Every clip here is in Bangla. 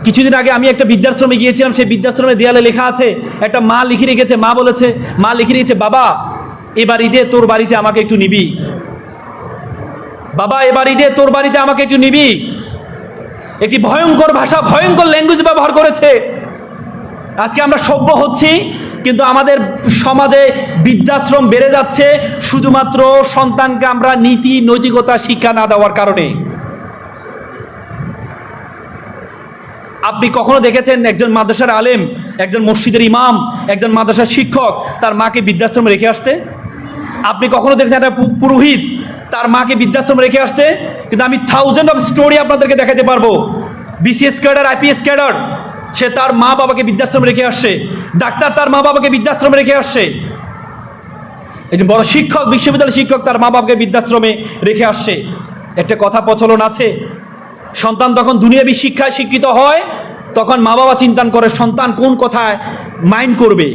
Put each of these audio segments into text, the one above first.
কিছুদিন আগে আমি একটা বৃদ্ধাশ্রমে গিয়েছিলাম, সেই বৃদ্ধাশ্রমে দেয়ালে লেখা আছে, একটা মা লিখে রেখেছে, মা লিখে রেখেছে, বাবা এবার ঈদে তোর বাড়িতে আমাকে একটু নিবি, বাবা এবার ঈদে তোর বাড়িতে আমাকে একটু নিবি। একটি ভয়ঙ্কর ভাষা, ভয়ঙ্কর ল্যাঙ্গুয়েজ ব্যবহার করেছে। আজকে আমরা সভ্য হচ্ছি, কিন্তু আমাদের সমাজে বৃদ্ধাশ্রম বেড়ে যাচ্ছে শুধুমাত্র সন্তানকে আমরা নীতি নৈতিকতা শিক্ষা না দেওয়ার কারণে। আপনি কখনো দেখেছেন একজন মাদ্রাসার আলেম, একজন মসজিদের ইমাম, একজন মাদ্রাসার শিক্ষক তার মাকে বৃদ্ধাশ্রমে রেখে আসতে? আপনি কখনো দেখেছেন একটা পুরোহিত তার মাকে বৃদ্ধাশ্রমে রেখে আসতে? কিন্তু আমি থাউজেন্ড অফ স্টোরি আপনাদেরকে দেখাতে পারবো। বিসিএস ক্যাডার, আইপিএস ক্যাডার, সে তার মা বাবাকে বৃদ্ধাশ্রমে রেখে আসছে। ডাক্তার তার মা বাবাকে বৃদ্ধাশ্রমে রেখে আসছে। একজন বড় শিক্ষক, বিশ্ববিদ্যালয়ের শিক্ষক তার মা বাবাকে বৃদ্ধাশ্রমে রেখে আসছে। একটা কথা প্রচলন আছে, সন্তান তখন দুনিয়াবী শিক্ষায় শিক্ষিত হয়, তখন মা বাবা চিন্তা করে সন্তান কোন কথায় মাইন্ড করবে।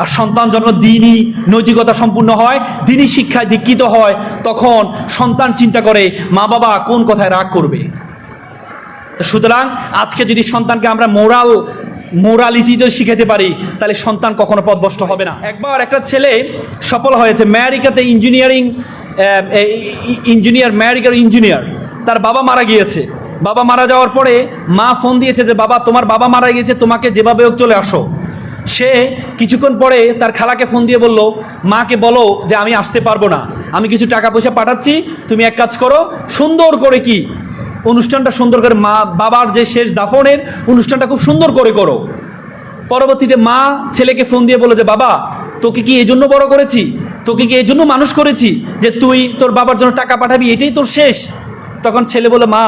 আর সন্তান যখন দ্বীনি নৈতিকতা সম্পূর্ণ হয়, দ্বীনি শিক্ষায় দীক্ষিত হয়, তখন সন্তান চিন্তা করে মা বাবা কোন কথায় রাগ করবে। সুতরাং আজকে যদি সন্তানকে আমরা মোরালিটিতে শিখাতে পারি, তাহলে সন্তান কখনো পথভ্রষ্ট হবে না। একবার একটা ছেলে সফল হয়েছে আমেরিকাতে, ইঞ্জিনিয়ার। তার বাবা মারা গিয়েছে। বাবা মারা যাওয়ার পরে মা ফোন দিয়েছে যে বাবা তোমার বাবা মারা গিয়েছে, তোমাকে যেভাবে হোক চলে আসো। সে কিছুক্ষণ পরে তার খালাকে ফোন দিয়ে বলল, মাকে বলো যে আমি আসতে পারবো না, আমি কিছু টাকা পয়সা পাঠাচ্ছি, তুমি এক কাজ করো, সুন্দর করে কি অনুষ্ঠানটা সুন্দর করে, মা বাবার যে শেষ দাফনের অনুষ্ঠানটা খুব সুন্দর করে করো। পরবর্তীতে মা ছেলেকে ফোন দিয়ে বলল যে বাবা তোকে কি এই জন্য বড় করেছি, তোকে কি এই জন্য মানুষ করেছি যে তুই তোর বাবার জন্য টাকা পাঠাবি, এটাই তোর শেষ? তখন ছেলে বলে, মা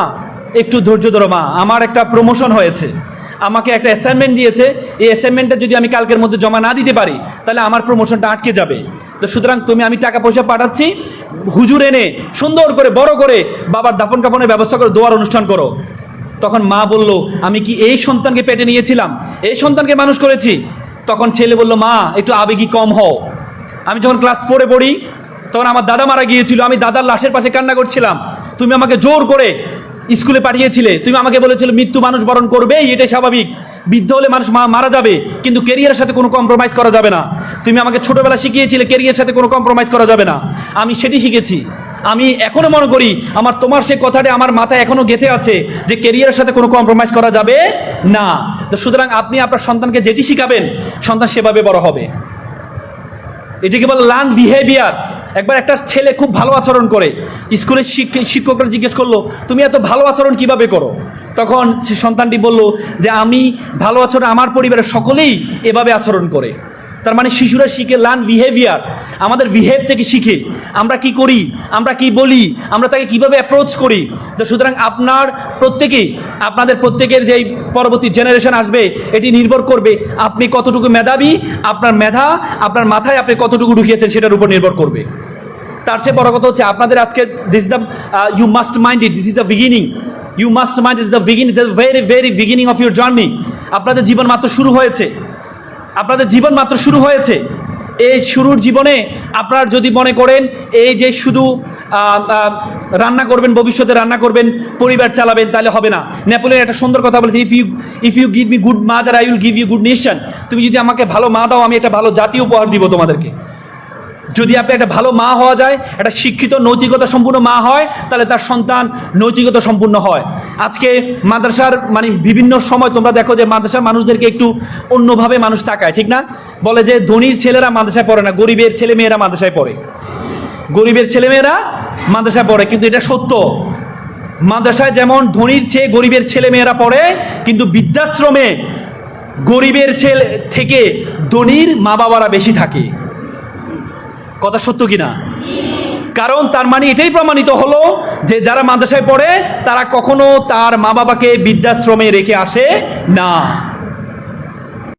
একটু ধৈর্য ধরো মা, আমার একটা প্রমোশন হয়েছে, আমাকে একটা অ্যাসাইনমেন্ট দিয়েছে, এই অ্যাসাইনমেন্টটা যদি আমি কালকের মধ্যে জমা না দিতে পারি তাহলে আমার প্রমোশনটা আটকে যাবে। তো সুতরাং আমি টাকা পয়সা পাঠাচ্ছি, হুজুর এনে সুন্দর করে বড় করে বাবার দাফন কাফনের ব্যবস্থা করে দোয়ার অনুষ্ঠান করো। তখন মা বলল, আমি কি এই সন্তানকে পেটে নিয়েছিলাম, এই সন্তানকে মানুষ করেছি? তখন ছেলে বলল, মা একটু আবেগী কম হও। আমি যখন ক্লাস 4-এ পড়ি তখন আমার দাদা মারা গিয়েছিল, আমি দাদার লাশের পাশে কান্না করছিলাম, তুমি আমাকে জোর করে স্কুলে পাঠিয়েছিলে, তুমি আমাকে বলেছিলে মৃত্যু মানুষ বরণ করবেই, এটাই স্বাভাবিক, বৃদ্ধ হলে মানুষ মারা যাবে, কিন্তু কেরিয়ারের সাথে কোনো কম্প্রোমাইজ করা যাবে না। তুমি আমাকে ছোটবেলা শিখিয়েছিলে কেরিয়ারের সাথে কোনো কম্প্রোমাইজ করা যাবে না, আমি সেটি শিখেছি। আমি এখনো মনে করি তোমার সেই কথাটা আমার মাথায় এখনো গেঁথে আছে যে কেরিয়ারের সাথে কোনো কম্প্রোমাইজ করা যাবে না। তো সুতরাং আপনি আপনার সন্তানকে যেটি শিখাবেন সন্তান সেভাবে বড় হবে। এটিকে বলে লার্ন বিহেভিয়ার। একবার একটা ছেলে খুব ভালো আচরণ করে, স্কুলের শিক্ষকরা জিজ্ঞেস করলো তুমি এত ভালো আচরণ কিভাবে করো? তখন সে সন্তানটি বলল যে আমি ভালো আচরণ, আমার পরিবারের সকলেই এভাবে আচরণ করে। তার মানে শিশুরা শিখে লার্ন বিহেভিয়ার, আমাদের বিহেভ থেকে শিখে, আমরা কি করি, আমরা কি বলি, আমরা তাকে কিভাবে অ্যাপ্রোচ করি। তো সুতরাং আপনাদের প্রত্যেকের যেই পরবর্তী জেনারেশন আসবে এটি নির্ভর করবে আপনি কতটুকু মেধাবী, আপনার মেধা আপনার মাথায় আপনি কতটুকু ঢুকিয়েছেন সেটার উপর নির্ভর করবে। তার চেয়ে বড় কথা হচ্ছে আপনাদের আজকে you must mind it, this is the beginning, you must mind is the beginning, the very very beginning of your journey. আপনাদের জীবন মাত্র শুরু হয়েছে, এই শুরুর জীবনে আপনার যদি মনে করেন এই যে শুধু রান্না করবেন, ভবিষ্যতে রান্না করবেন, পরিবার চালাবেন, তাহলে হবে না। নেপোলিয়ন একটা সুন্দর কথা বলেছে, if you give me good mother I will give you good nation. তুমি যদি আমাকে ভালো মা দাও আমি একটা ভালো জাতি উপহার দিব তোমাদেরকে। যদি আপনি একটা ভালো মা হওয়া যায়, একটা শিক্ষিত নৈতিকতা সম্পূর্ণ মা হয়, তাহলে তার সন্তান নৈতিকতা সম্পূর্ণ হয়। আজকে মাদ্রাসার বিভিন্ন সময় তোমরা দেখো যে মাদ্রাসার মানুষদেরকে একটু অন্যভাবে মানুষ তাকায়, ঠিক না? বলে যে ধনীর ছেলেরা মাদ্রাসায় পড়ে না, গরিবের ছেলেমেয়েরা মাদ্রাসায় পড়ে, কিন্তু এটা সত্য। মাদ্রাসায় যেমন ধনীর চেয়ে গরিবের ছেলেমেয়েরা পড়ে, কিন্তু বৃদ্ধাশ্রমে গরিবের ছেলে থেকে ধনীর মা বাবারা বেশি থাকে। কথা সত্য কিনা? কারণ তার মানে এটাই প্রমাণিত হলো যে যারা মাদ্রাসায় পড়ে তারা কখনো তার মা বাবাকে বৃদ্ধাশ্রমে রেখে আসে না।